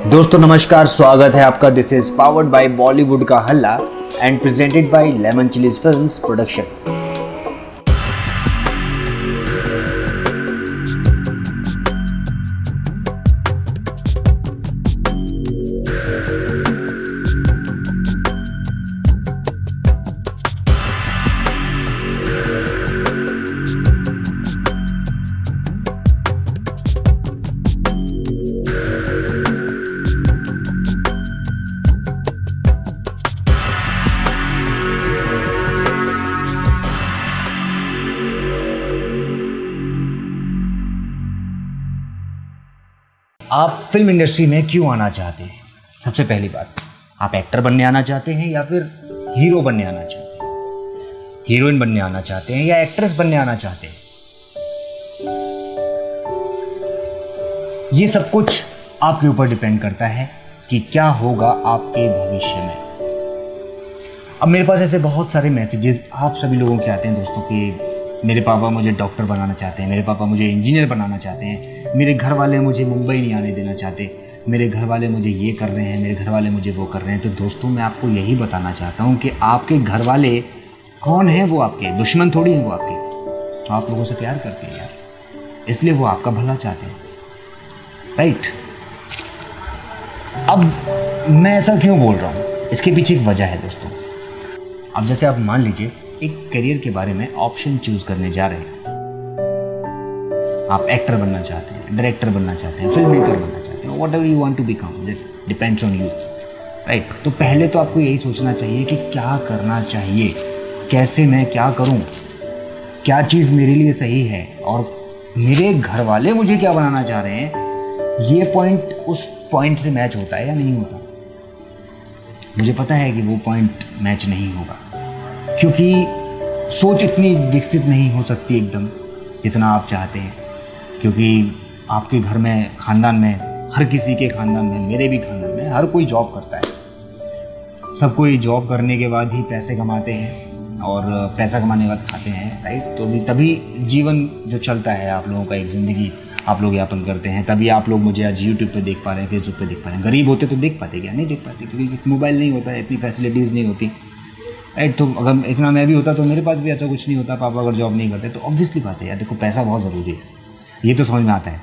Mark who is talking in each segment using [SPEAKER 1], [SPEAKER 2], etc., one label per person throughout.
[SPEAKER 1] दोस्तों नमस्कार, स्वागत है आपका। This is powered by Bollywood का हल्ला and presented by lemon chillies films production. आप फिल्म इंडस्ट्री में क्यों आना चाहते हैं? सबसे पहली बात, आप एक्टर बनने आना चाहते हैं या फिर हीरो बनने आना चाहते हैं, हीरोइन बनने आना चाहते हैं या एक्ट्रेस बनने आना चाहते हैं? ये सब कुछ आपके ऊपर डिपेंड करता है कि क्या होगा आपके भविष्य में। अब मेरे पास ऐसे बहुत सारे मैसेजेस आप सभी लोगों के आते हैं दोस्तों कि मेरे पापा मुझे डॉक्टर बनाना चाहते हैं, मेरे पापा मुझे इंजीनियर बनाना चाहते हैं, मेरे घर वाले मुझे मुंबई नहीं आने देना चाहते, मेरे घर वाले मुझे ये कर रहे हैं, मेरे घर वाले मुझे वो कर रहे हैं। तो दोस्तों मैं आपको यही बताना चाहता हूँ कि आपके घर वाले कौन हैं? वो आपके दुश्मन थोड़ी हैं, वो आपके तो आप लोगों से प्यार करते हैं यार, इसलिए वो आपका भला चाहते हैं, राइट? अब मैं ऐसा क्यों बोल रहा हूँ, इसके पीछे एक वजह है दोस्तों। अब जैसे आप मान लीजिए एक करियर के बारे में ऑप्शन चूज करने जा रहे हैं। आप एक्टर बनना चाहते हैं, डायरेक्टर बनना चाहते हैं, फिल्म मेकर बनना चाहते हैं, whatever you want to become, that depends on you, right? तो पहले तो आपको यही सोचना चाहिए कि क्या करना चाहिए, कैसे मैं क्या करूं, क्या चीज़ मेरे लिए सही है और मेरे घर वाले मुझे क्या बनाना चाह रहे हैं। ये पॉइंट उस पॉइंट से मैच होता है या नहीं होता? मुझे पता है कि वो पॉइंट मैच नहीं होगा, क्योंकि सोच इतनी विकसित नहीं हो सकती एकदम जितना आप चाहते हैं। क्योंकि आपके घर में, खानदान में, हर किसी के खानदान में, मेरे भी खानदान में हर कोई जॉब करता है। सब कोई जॉब करने के बाद ही पैसे कमाते हैं और पैसा कमाने के बाद खाते हैं, राइट? तो तभी जीवन जो चलता है आप लोगों का, एक ज़िंदगी आप लोग यापन करते हैं। तभी आप लोग मुझे आज यूट्यूब पे देख पा रहे हैं, फेसबुक पे देख पा रहे हैं। गरीब होते तो देख पाते क्या? नहीं देख पाते, क्योंकि मोबाइल नहीं होता है, इतनी फैसिलिटीज़ नहीं होती, राइट? तो अगर इतना मैं भी होता तो मेरे पास भी ऐसा कुछ नहीं होता। पापा अगर जॉब नहीं करते तो ऑब्वियसली बात है यार, देखो पैसा बहुत ज़रूरी है, ये तो समझ में आता है।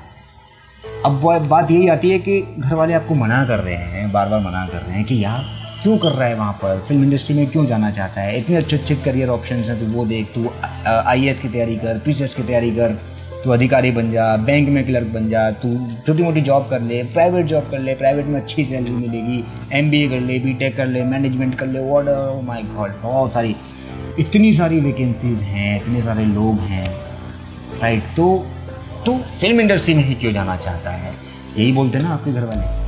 [SPEAKER 1] अब बात यही आती है कि घर वाले आपको मना कर रहे हैं, बार बार मना कर रहे हैं कि यार क्यों कर रहा है वहाँ पर, फिल्म इंडस्ट्री में क्यों जाना चाहता है, इतने अच्छे अच्छे करियर ऑप्शंस हैं, तू वो देख, तू IAS की तैयारी कर, PCS की तैयारी कर, तू अधिकारी बन जा, बैंक में क्लर्क बन जा, तू छोटी मोटी जॉब कर ले, प्राइवेट जॉब कर ले, प्राइवेट में अच्छी सैलरी मिलेगी, MBA कर ले, BTech कर ले, मैनेजमेंट कर ले, व्हाट, ओह माय गॉड, बहुत सारी, इतनी सारी वैकेंसीज हैं, इतने सारे लोग हैं, राइट? तो फिल्म इंडस्ट्री में ही क्यों जाना चाहता है? यही बोलते हैं ना आपके घर वाले,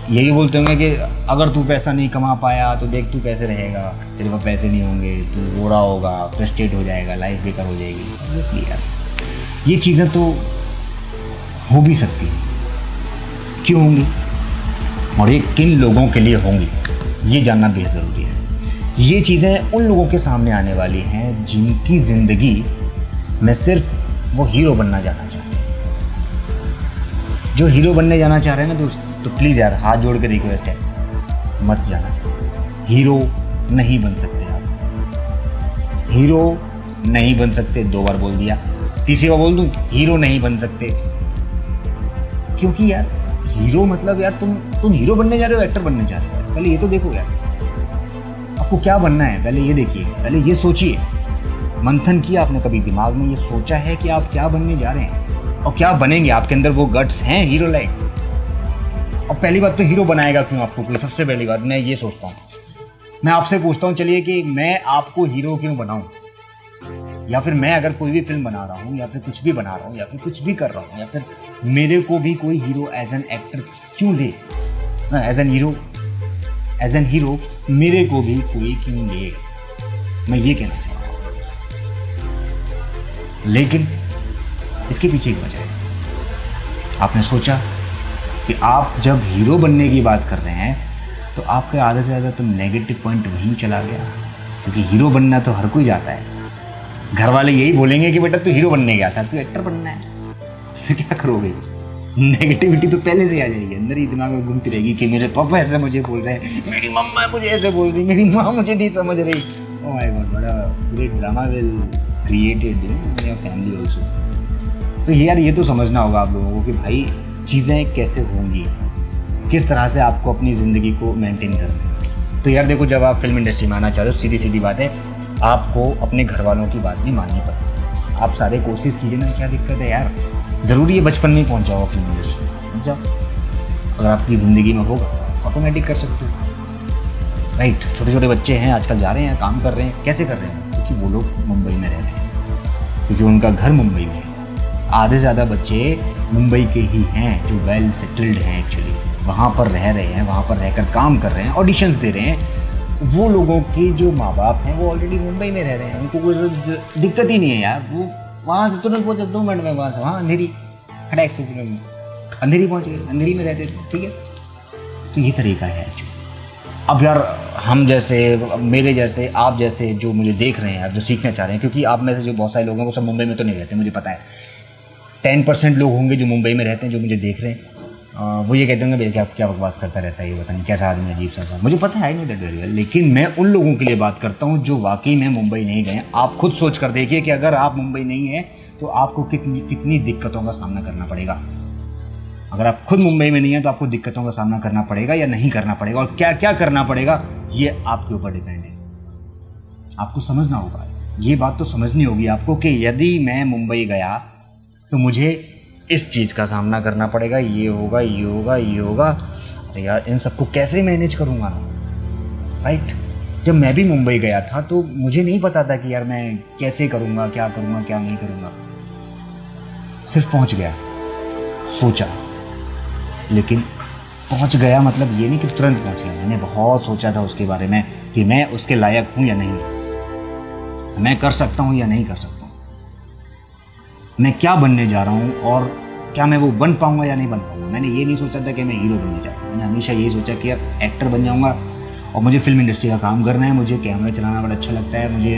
[SPEAKER 1] यही बोलते होंगे कि अगर तू पैसा नहीं कमा पाया तो देख तू कैसे रहेगा, तेरे पास पैसे नहीं होंगे, तू रोड़ा होगा, फ्रस्ट्रेट हो जाएगा, लाइफ बेकार हो जाएगी। इसलिए यार ये चीज़ें तो हो भी सकती हैं, क्यों होंगी और ये किन लोगों के लिए होंगी, ये जानना बेहद ज़रूरी है। ये चीज़ें उन लोगों के सामने आने वाली हैं जिनकी ज़िंदगी में सिर्फ वो हीरो बनना जाना चाहते हैं। जो हीरो बनने जाना चाह रहे हैं ना दोस्त, तो प्लीज़ यार हाथ जोड़ के रिक्वेस्ट है, मत जाना। हीरो नहीं बन सकते आप, हीरो नहीं बन सकते, 2 बार बोल दिया, तीसरी बार बोल दूं, हीरो नहीं बन सकते। क्योंकि यार हीरो मतलब यार तुम हीरो बनने जा रहे हो, एक्टर बनने जा रहे हो? पहले ये तो देखो यार, आपको क्या बनना है, पहले ये देखिए, पहले ये सोचिए, मंथन किया आपने कभी दिमाग में, ये सोचा है कि आप क्या बनने जा रहे हैं और क्या बनेंगे? आपके अंदर वो गट्स हैं हीरो लाइक? और पहली बात तो हीरो बनाएगा क्यों आपको कोई? सबसे पहली बात मैं ये सोचता हूँ, मैं आपसे पूछता हूँ, चलिए कि मैं आपको हीरो क्यों बनाऊँ? या फिर मैं अगर कोई भी फिल्म बना रहा हूँ या फिर कुछ भी बना रहा हूँ या फिर कुछ भी कर रहा हूँ, या फिर मेरे को भी कोई हीरो एज एन एक्टर क्यों ले, एज एन हीरो मेरे को भी कोई क्यों ले? मैं ये कहना चाहता हूँ। लेकिन इसके पीछे एक वजह है। आपने सोचा कि आप जब हीरो बनने की बात कर रहे हैं तो आपका आधे से ज़्यादा तो नेगेटिव पॉइंट वहीं चला गया, क्योंकि हीरो बनना तो हर कोई जाता है। घर वाले यही बोलेंगे कि बेटा तू हीरो बनने गया था, तू एक्टर बनना है, फिर क्या करोगे? नेगेटिविटी तो पहले से ही आ जाएगी, अंदर ही दिमाग में घूमती रहेगी कि मेरे पापा ऐसे मुझे बोल रहे हैं, मेरी मम्मा मुझे ऐसे बोल रही, मेरी माँ मुझे नहीं समझ रही। ओह माय गॉड, बड़ा great drama will created in your family also. तो यार ये तो समझना होगा आप लोगों को कि भाई चीज़ें कैसे होंगी, किस तरह से आपको अपनी ज़िंदगी को मेंटेन करना है। तो यार देखो, जब आप फिल्म इंडस्ट्री में आना चाह रहे हो, सीधी सीधी बात है, आपको अपने घर वालों की बात नहीं माननी पड़ेगी। आप सारे कोशिश कीजिए ना, क्या दिक्कत है यार, ज़रूरी है बचपन में ही पहुँच जाओ फिल्म इंडस्ट्री पहुँच जाओ। अगर आपकी ज़िंदगी में होगा तो ऑटोमेटिक कर सकते हो, राइट। छोटे छोटे बच्चे हैं आजकल, जा रहे हैं काम कर रहे हैं, कैसे कर रहे हैं? क्योंकि वो लोग मुंबई में रहते हैं, क्योंकि उनका घर मुंबई में है। आधे से ज़्यादा बच्चे मुंबई के ही हैं जो वेल सेटल्ड हैं एक्चुअली, वहाँ पर रह रहे हैं, वहाँ पर रहकर काम कर रहे हैं, ऑडिशंस दे रहे हैं। वो लोगों के जो माँ बाप हैं वो ऑलरेडी मुंबई में रह रहे हैं, उनको कोई दिक्कत ही नहीं है यार। वो वहाँ से तुरंत पहुँचे 2 मिनट में, वहाँ से वहाँ अंधेरी खड़ाक से अंधेरी पहुँच गए, अंधेरी में रहते थे, ठीक है। तो ये तरीका है एक्चुअली। अब यार हम जैसे, मेरे जैसे, आप जैसे जो मुझे देख रहे हैं यार, जो सीखना चाह रहे हैं, क्योंकि आप में से जो बहुत सारे लोग हैं वो सब मुंबई में तो नहीं रहते, मुझे पता है। 10% लोग होंगे जो मुंबई में रहते हैं जो मुझे देख रहे हैं। वो ये कहते होंगे भैया क्या बकवास करता रहता है, ये पता नहीं कैसा आदमी, अजीब सा। मुझे पता है, I know that very well. लेकिन मैं उन लोगों के लिए बात करता हूँ जो वाकई में मुंबई नहीं गए। आप खुद सोच कर देखिए कि अगर आप मुंबई नहीं हैं तो आपको कितनी दिक्कतों का सामना करना पड़ेगा। अगर आप खुद मुंबई में नहीं हैं तो आपको दिक्कतों का सामना करना पड़ेगा या नहीं करना पड़ेगा, और क्या क्या करना पड़ेगा ये आपके ऊपर डिपेंड है। आपको समझना होगा, ये बात तो समझनी होगी आपको कि यदि मैं मुंबई गया तो मुझे इस चीज़ का सामना करना पड़ेगा, ये होगा, ये होगा, ये होगा। अरे यार इन सबको कैसे मैनेज करूँगा ना, राइट। जब मैं भी मुंबई गया था तो मुझे नहीं पता था कि यार मैं कैसे करूँगा, क्या करूँगा, क्या नहीं करूँगा। सिर्फ पहुँच गया, सोचा, लेकिन पहुँच गया मतलब ये नहीं कि तुरंत पहुँच गया। मैंने बहुत सोचा था उसके बारे में कि मैं उसके लायक हूँ या नहीं, मैं कर सकता हूँ या नहीं कर सकता हूँ, मैं क्या बनने जा रहा हूँ और क्या मैं वो बन पाऊँगा या नहीं बन पाऊँगा। मैंने ये नहीं सोचा था कि मैं हीरो बनने जा रहा हूँ, मैंने हमेशा यही सोचा कि यार एक्टर बन जाऊँगा और मुझे फिल्म इंडस्ट्री का काम करना है, मुझे कैमरा चलाना बड़ा अच्छा लगता है, मुझे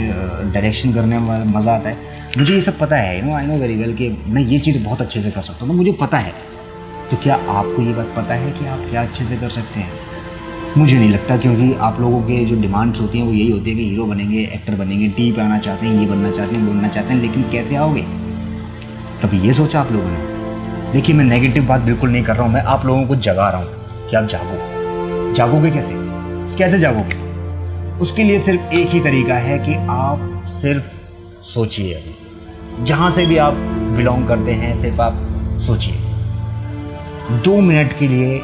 [SPEAKER 1] डायरेक्शन करने में मज़ा आता है, मुझे ये सब पता है। आई नो वेरी वेल कि मैं ये चीज़ बहुत अच्छे से कर सकता हूँ, तो मुझे पता है। तो क्या आपको ये बात पता है कि आप क्या अच्छे से कर सकते हैं? मुझे नहीं लगता, क्योंकि आप लोगों के जो डिमांड्स होती हैं वो यही होती है कि हीरो बनेंगे, एक्टर बनेंगे, टीवी पे आना चाहते हैं, ये बनना चाहते हैं, बोलना चाहते हैं, लेकिन कैसे आओगे? कभी ये सोचा आप लोगों ने? देखिए मैं नेगेटिव बात बिल्कुल नहीं कर रहा हूँ, मैं आप लोगों को जगा रहा हूँ कि आप जागो। जागोगे कैसे? कैसे जागोगे? उसके लिए सिर्फ एक ही तरीका है कि आप सिर्फ सोचिए। अभी जहाँ से भी आप बिलोंग करते हैं, सिर्फ आप सोचिए 2 मिनट के लिए।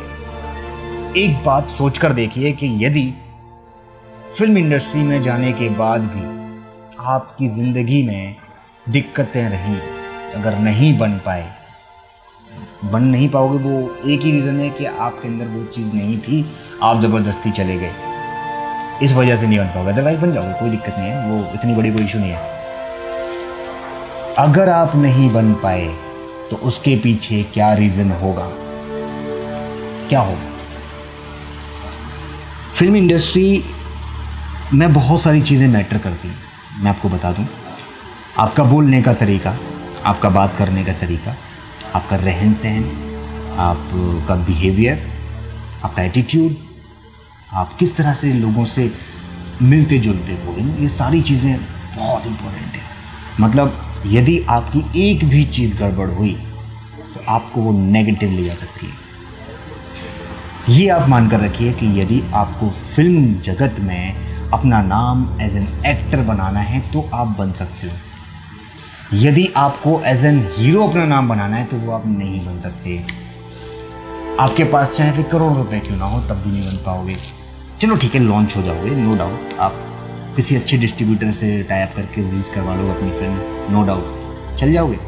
[SPEAKER 1] एक बात सोचकर देखिए कि यदि फिल्म इंडस्ट्री में जाने के बाद भी आपकी ज़िंदगी में दिक्कतें रहीं, अगर नहीं बन पाए, बन नहीं पाओगे, वो एक ही रीज़न है कि आपके अंदर वो चीज़ नहीं थी, आप ज़बरदस्ती चले गए, इस वजह से नहीं बन पाओगे। अदरवाइज बन जाओगे, कोई दिक्कत नहीं है, वो इतनी बड़ी कोई इशू नहीं है। अगर आप नहीं बन पाए तो उसके पीछे क्या रीज़न होगा, क्या होगा? फिल्म इंडस्ट्री में बहुत सारी चीज़ें मैटर करती हैं। मैं आपको बता दूं, आपका बोलने का तरीका, आपका बात करने का तरीका, आपका रहन सहन, आपका बिहेवियर, आपका एटीट्यूड, आप किस तरह से लोगों से मिलते जुलते हो, ये सारी चीज़ें बहुत इम्पोर्टेंट है। मतलब यदि आपकी एक भी चीज़ गड़बड़ हुई तो आपको वो नेगेटिव ले जा सकती है। ये आप मानकर रखिए कि यदि आपको फिल्म जगत में अपना नाम एज एन एक्टर बनाना है तो आप बन सकते हो। यदि आपको एज एन हीरो अपना नाम बनाना है तो वो आप नहीं बन सकते। आपके पास चाहे फिर करोड़ रुपए क्यों ना हो तब भी नहीं बन पाओगे। चलो ठीक है, लॉन्च हो जाओगे, नो डाउट। आप किसी अच्छे डिस्ट्रीब्यूटर से टाई अप करके रिलीज़ करवा लो अपनी फिल्म, नो डाउट चल जाओगे।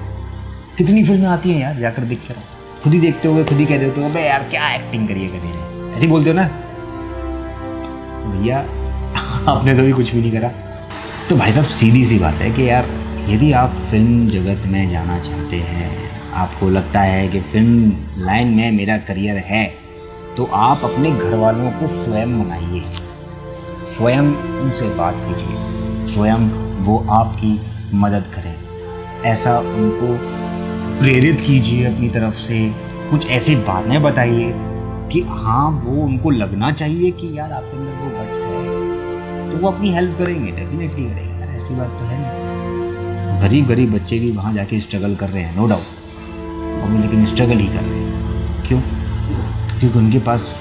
[SPEAKER 1] कितनी फिल्में आती हैं यार, जाकर देख कर खुद ही देखते होगे, खुद ही कह देते हो भाई यार क्या एक्टिंग करी है कभी ने, ऐसे बोलते हो ना। तो भैया आपने तो भी कुछ भी नहीं करा। तो भाई साहब सीधी सी बात है कि यार यदि आप फिल्म जगत में जाना चाहते हैं, आपको लगता है कि फिल्म लाइन में मेरा करियर है, तो आप अपने घर वालों को स्वयं मनाइए, स्वयं उनसे बात कीजिए, स्वयं वो आपकी मदद करें। ऐसा उनको प्रेरित कीजिए अपनी तरफ से कुछ ऐसी बातें बताइए कि हाँ वो उनको लगना चाहिए कि यार आपके अंदर वो गट्स है, तो वो अपनी हेल्प करेंगे, डेफिनेटली करेंगे यार, ऐसी बात तो है नहीं। गरीब बच्चे भी वहाँ जाके स्ट्रगल कर रहे हैं, नो डाउट, और लेकिन स्ट्रगल ही कर रहे हैं। क्यों? क्योंकि उनके पास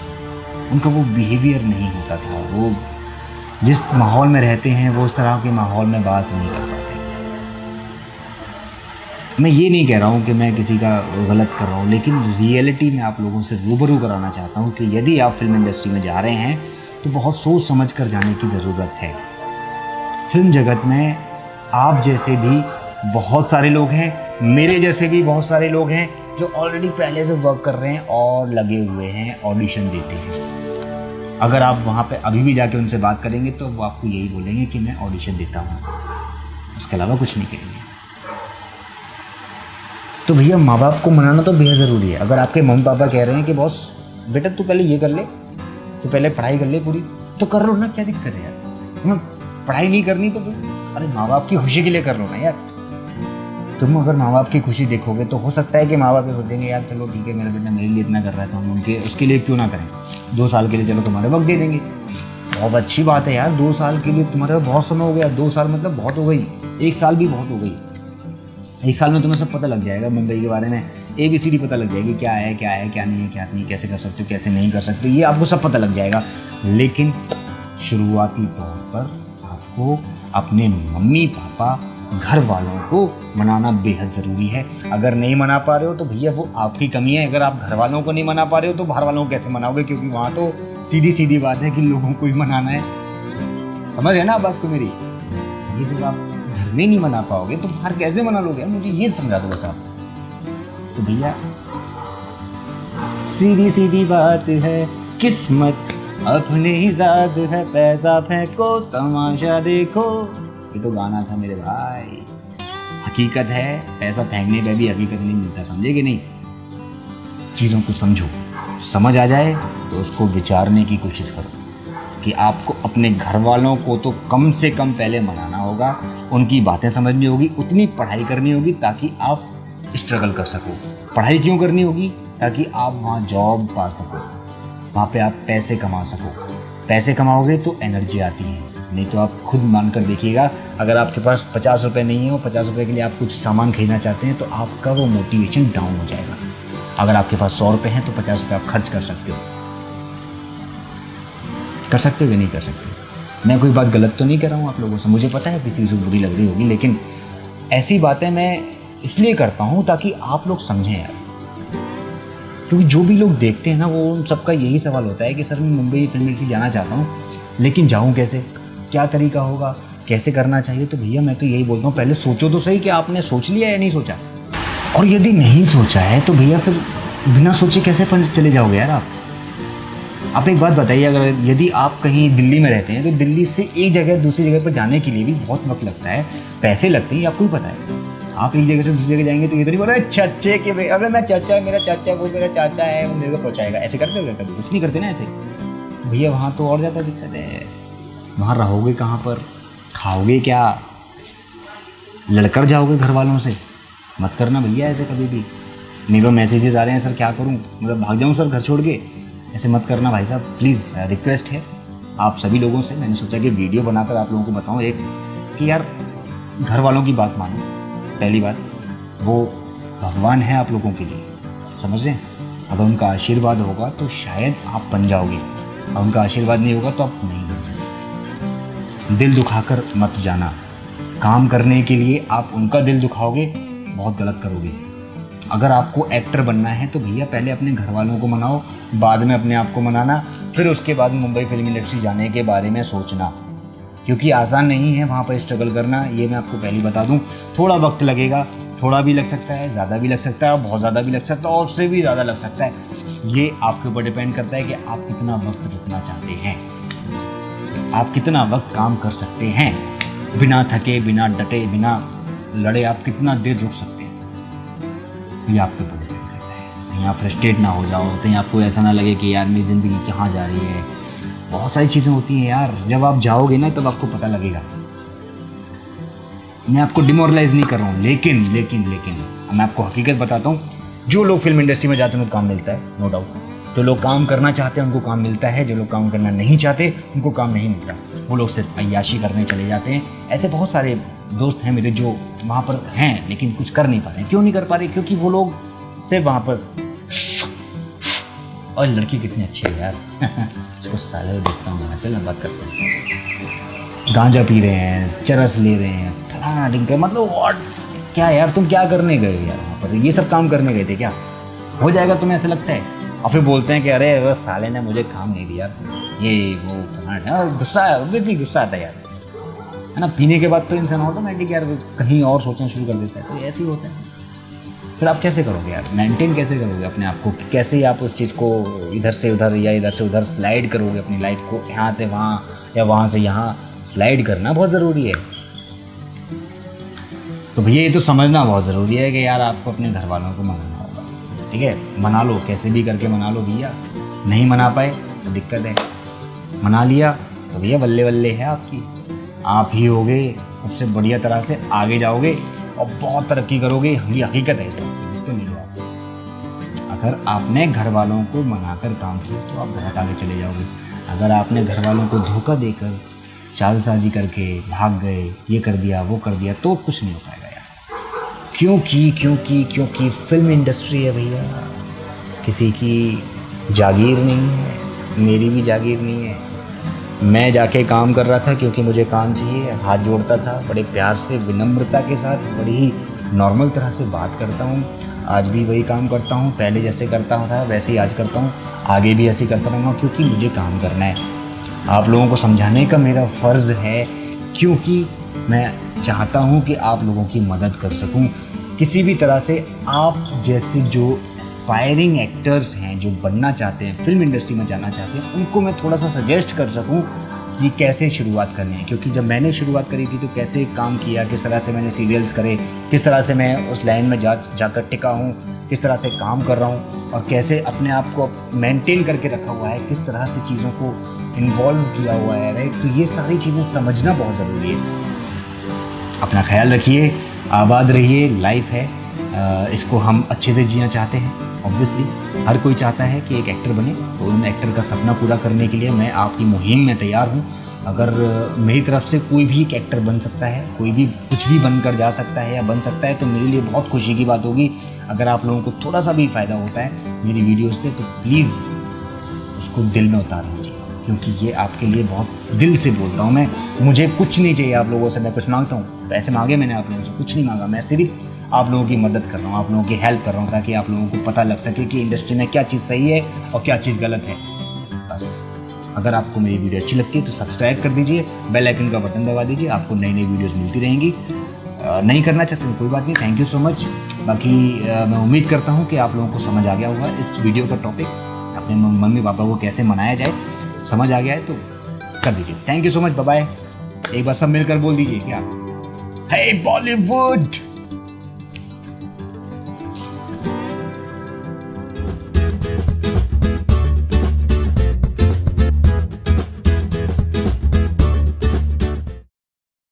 [SPEAKER 1] उनका वो बिहेवियर नहीं होता था, वो जिस माहौल में रहते हैं वो उस तरह के माहौल में बात नहीं कर पाते। मैं ये नहीं कह रहा हूँ कि मैं किसी का गलत कर रहा हूँ, लेकिन रियलिटी में आप लोगों से रूबरू कराना चाहता हूँ कि यदि आप फिल्म इंडस्ट्री में जा रहे हैं तो बहुत सोच समझ कर जाने की ज़रूरत है। फिल्म जगत में आप जैसे भी बहुत सारे लोग हैं, मेरे जैसे भी बहुत सारे लोग हैं जो ऑलरेडी पहले से वर्क कर रहे हैं और लगे हुए हैं, ऑडिशन देते हैं। अगर आप वहाँ पे अभी भी जाके उनसे बात करेंगे तो वो आपको यही बोलेंगे कि मैं ऑडिशन देता हूँ, उसके अलावा कुछ नहीं कहेंगे। तो भैया माँ बाप को मनाना तो बेहद ज़रूरी है। अगर आपके मम्मी पापा कह रहे हैं कि बॉस बेटा तू पहले ये कर ले, तू पहले पढ़ाई कर ले पूरी, तो कर लो ना, क्या दिक्कत है यार। तुम्हें पढ़ाई नहीं करनी तो अरे माँ बाप की खुशी के लिए कर लो ना यार। तुम अगर माँ बाप की खुशी देखोगे तो हो सकता है कि माँ बाप ये सोचेंगे यार चलो ठीक है मेरा बेटा मेरे लिए इतना कर रहा है तो हम उनके उसके लिए क्यों ना करें, 2 साल के लिए चलो तुम्हारे वक्त दे देंगे। बहुत अच्छी बात है यार, 2 साल के लिए तुम्हारे बहुत समय हो गया, 2 साल मतलब बहुत हो गई, 1 साल भी बहुत हो गई। 1 साल में तुम्हें सब पता लग जाएगा, मुंबई के बारे में ABCD पता लग जाएगी, क्या है क्या नहीं है, क्या नहीं, कैसे कर सकते हो कैसे नहीं कर सकते, ये आपको सब पता लग जाएगा। लेकिन शुरुआती तौर पर आपको अपने मम्मी पापा घर वालों को मनाना बेहद ज़रूरी है। अगर नहीं मना पा रहे हो तो भैया वो आपकी कमी है। अगर आप घर वालों को नहीं मना पा रहे हो तो बाहर वालों को कैसे मनाओगे, क्योंकि वहाँ तो सीधी बात है कि लोगों को ही मनाना है। समझ है ना आप बात को मेरी? ये जब आप घर में नहीं मना पाओगे तो बाहर कैसे मना लोगे? मुझे ये समझा दो बस आप। तो भैया सीधी बात है, किस्मत अपने ही ज़ाद है, पैसा फेंको तमाशा देखो, ये तो गाना था मेरे भाई। हकीकत है, पैसा फेंकने पे भी हकीकत नहीं मिलता, समझे कि नहीं? चीज़ों को समझो, समझ आ जाए तो उसको विचारने की कोशिश करो कि आपको अपने घर वालों को तो कम से कम पहले मनाना होगा, उनकी बातें समझनी होगी, उतनी पढ़ाई करनी होगी ताकि आप स्ट्रगल कर सको। पढ़ाई क्यों करनी होगी? ताकि आप वहाँ जॉब पा सको, वहाँ पे आप पैसे कमा सको। पैसे कमाओगे तो एनर्जी आती है, नहीं तो आप खुद मान कर देखिएगा, अगर आपके पास 50 रुपये नहीं है, वो 50 रुपये के लिए आप कुछ सामान खरीदना चाहते हैं तो आपका वो मोटिवेशन डाउन हो जाएगा। अगर आपके पास 100 रुपये हैं तो 50 रुपये आप खर्च कर सकते हो। कर सकते हो या नहीं कर सकते? मैं कोई बात गलत तो नहीं कर रहा हूँ आप लोगों से, मुझे पता है किसी से बुरी लग रही होगी, लेकिन ऐसी बातें मैं इसलिए करता हूँ ताकि आप लोग समझें यार। क्योंकि जो भी लोग देखते हैं ना, वो उन सबका यही सवाल होता है कि सर मैं मुंबई फिल्म इंडस्ट्री जाना चाहता हूँ, लेकिन जाऊँ कैसे, क्या तरीका होगा, कैसे करना चाहिए? तो भैया मैं तो यही बोलता हूँ, पहले सोचो तो सही कि आपने सोच लिया या नहीं सोचा। और यदि नहीं सोचा है तो भैया फिर बिना सोचे कैसे चले जाओगे यार आप एक बात बताइए, अगर यदि आप कहीं दिल्ली में रहते हैं तो दिल्ली से एक जगह दूसरी जगह पर जाने के लिए भी बहुत वक्त लगता है, पैसे लगते हैं, आपको ही पता है। आप एक जगह से दूसरी जगह जाएंगे तो ये तो नहीं बोल रहे चाचे के भाई, अरे मैं चाचा, मेरा चाचा, वो मेरा चाचा है, वो मेरे को पहुँचाएगा, ऐसे करते हो? कभी कुछ नहीं करते ना ऐसे। तो भैया वहाँ तो और ज़्यादा दिक्कत है, वहाँ रहोगे कहाँ पर, खाओगे क्या, लड़कर जाओगे घर वालों से? मत करना भैया ऐसे कभी भी। मेरे को मैसेजेस आ रहे हैं सर क्या करूँ, मतलब भाग जाऊँ सर घर छोड़ के, ऐसे मत करना भाई साहब प्लीज़, रिक्वेस्ट है आप सभी लोगों से। मैंने सोचा कि वीडियो बनाकर आप लोगों को बताऊँ एक कि यार घर वालों की बात मानो। पहली बात, वो भगवान है आप लोगों के लिए, समझ रहे हैं? अगर उनका आशीर्वाद होगा तो शायद आप बन जाओगे, और उनका आशीर्वाद नहीं होगा तो आप नहीं बन जाओगे। दिल दुखाकर मत जाना, काम करने के लिए आप उनका दिल दुखाओगे, बहुत गलत करोगे। अगर आपको एक्टर बनना है तो भैया पहले अपने घर वालों को मनाओ, बाद में अपने आप को मनाना, फिर उसके बाद मुंबई फिल्म इंडस्ट्री जाने के बारे में सोचना, क्योंकि आसान नहीं है वहाँ पर स्ट्रगल करना, ये मैं आपको पहले बता दूँ। थोड़ा वक्त लगेगा, थोड़ा भी लग सकता है, ज़्यादा भी लग सकता है, बहुत ज़्यादा भी लग सकता है, और उससे भी ज़्यादा लग सकता है। ये आपके ऊपर डिपेंड करता है कि आप कितना वक्त रुकना चाहते हैं, आप कितना वक्त काम कर सकते हैं, बिना थके, बिना डटे, बिना लड़े आप कितना देर रुक सकते हैं, ये आपके ऊपर डिपेंड करता है। कहीं आप फ्रस्ट्रेट ना हो जाओ, कहीं आपको ऐसा ना लगे कि यार मेरी ज़िंदगी कहाँ जा रही है। बहुत सारी चीज़ें होती हैं यार, जब आप जाओगे ना तब आपको पता लगेगा। मैं आपको डिमोरलाइज नहीं कर रहा हूँ, लेकिन मैं आपको हकीकत बताता हूँ, जो लोग फिल्म इंडस्ट्री में जाते हैं उनको काम मिलता है, नो डाउट। जो लोग काम करना चाहते हैं उनको काम मिलता है, जो लोग काम करना नहीं चाहते उनको काम नहीं मिलता। वो लोग सिर्फ अय्याशी करने चले जाते हैं। ऐसे बहुत सारे दोस्त हैं मेरे जो वहाँ पर हैं लेकिन कुछ कर नहीं पा रहे हैं। क्यों नहीं कर पा रहे? क्योंकि वो लोग सिर्फ वहाँ पर, और लड़की कितनी अच्छी है यार इसको साले देखता हूँ, चल मैं बात करते हैं इससे। गांजा पी रहे हैं, चरस ले रहे हैं, फलाना ढिंका, मतलब व्हाट, क्या यार तुम क्या करने गए यार वहाँ पर? ये सब काम करने गए थे क्या? हो जाएगा तुम्हें ऐसा लगता है? और फिर बोलते हैं कि अरे बस साले ने मुझे काम नहीं दिया, ये वो फलाना। गुस्सा, ऑब्वियसली गुस्सा आता है यार, है ना। पीने के बाद तो इंसान ऑटोमेटिक यार कहीं और सोचना शुरू कर देता है, तो ऐसे ही होता है। फिर आप कैसे करोगे यार, मेंटेन कैसे करोगे अपने आप को? कैसे आप उस चीज़ को इधर से उधर या इधर से उधर स्लाइड करोगे अपनी लाइफ को? यहाँ से वहाँ या वहाँ से यहाँ स्लाइड करना बहुत ज़रूरी है। तो भैया ये तो समझना बहुत ज़रूरी है कि यार आपको अपने घर वालों को मनाना होगा, ठीक है। मना लो, कैसे भी करके मना लो भैया। नहीं मना पाए तो दिक्कत है, मना लिया तो भैया बल्ले बल्ले है आपकी। आप ही होगे सबसे बढ़िया तरह से आगे जाओगे और बहुत तरक्की करोगे, ये हकीकत है, इसमें नहीं है। अगर आपने घर वालों को मनाकर काम किया तो आप बहुत आगे चले जाओगे। अगर आपने घर वालों को धोखा देकर, चालसाजी करके भाग गए, ये कर दिया वो कर दिया, तो कुछ नहीं हो पाएगा यार। क्योंकि फिल्म इंडस्ट्री है भैया, किसी की जागीर नहीं है, मेरी भी जागीर नहीं है। मैं जाके काम कर रहा था क्योंकि मुझे काम चाहिए, हाथ जोड़ता था बड़े प्यार से, विनम्रता के साथ, बड़ी ही नॉर्मल तरह से बात करता हूँ। आज भी वही काम करता हूँ, पहले जैसे करता था वैसे ही आज करता हूँ, आगे भी ऐसे ही करता रहूँगा, क्योंकि मुझे काम करना है। आप लोगों को समझाने का मेरा फ़र्ज़ है, क्योंकि मैं चाहता हूँ कि आप लोगों की मदद कर सकूँ किसी भी तरह से। आप जैसे जो एस्पायरिंग एक्टर्स हैं, जो बनना चाहते हैं, फिल्म इंडस्ट्री में जाना चाहते हैं, उनको मैं थोड़ा सा सजेस्ट कर सकूं कि कैसे शुरुआत करनी है। क्योंकि जब मैंने शुरुआत करी थी तो कैसे काम किया, किस तरह से मैंने सीरियल्स करे, किस तरह से मैं उस लाइन में जाकर टिका हूँ, किस तरह से काम कर रहा हूँ और कैसे अपने आप को मेंटेन करके रखा हुआ है, किस तरह से चीज़ों को इन्वॉल्व किया हुआ है, राइट। तो ये सारी चीज़ें समझना बहुत ज़रूरी है। अपना ख्याल रखिए, आबाद रहिए, लाइफ है, इसको हम अच्छे से जीना चाहते हैं। ऑब्वियसली हर कोई चाहता है कि एक एक्टर बने, तो उन एक्टर का सपना पूरा करने के लिए मैं आपकी मुहिम में तैयार हूँ। अगर मेरी तरफ से कोई भी एक एक्टर बन सकता है, कोई भी कुछ भी बनकर जा सकता है या बन सकता है, तो मेरे लिए बहुत खुशी की बात होगी। अगर आप लोगों को थोड़ा सा भी फ़ायदा होता है मेरी वीडियोज़ से, तो प्लीज़ उसको दिल में उतार लीजिए, क्योंकि ये आपके लिए बहुत दिल से बोलता हूँ मैं। मुझे कुछ नहीं चाहिए आप लोगों से, मैं कुछ मांगता हूँ पैसे मांगे मैंने आप लोगों से कुछ नहीं मांगा, मैं सिर्फ आप लोगों की मदद कर रहा हूँ, आप लोगों की हेल्प कर रहा हूँ, ताकि आप लोगों को पता लग सके कि इंडस्ट्री में क्या चीज़ सही है और क्या चीज़ गलत है। बस अगर आपको मेरी वीडियो अच्छी लगती है तो सब्सक्राइब कर दीजिए, बेल आइकन का बटन दबा दीजिए, आपको नई नई वीडियोज़ मिलती रहेंगी। नहीं करना चाहते तो कोई बात नहीं, थैंक यू सो मच। बाकी मैं उम्मीद करता हूँ कि आप लोगों को समझ आ गया होगा इस वीडियो का टॉपिक, अपने मम्मी पापा को कैसे मनाया जाए, समझ आ गया है तो कर दीजिए। Thank you so much, bye bye. एक बार सब मिलकर बोल दीजिए क्या, हे बॉलीवुड।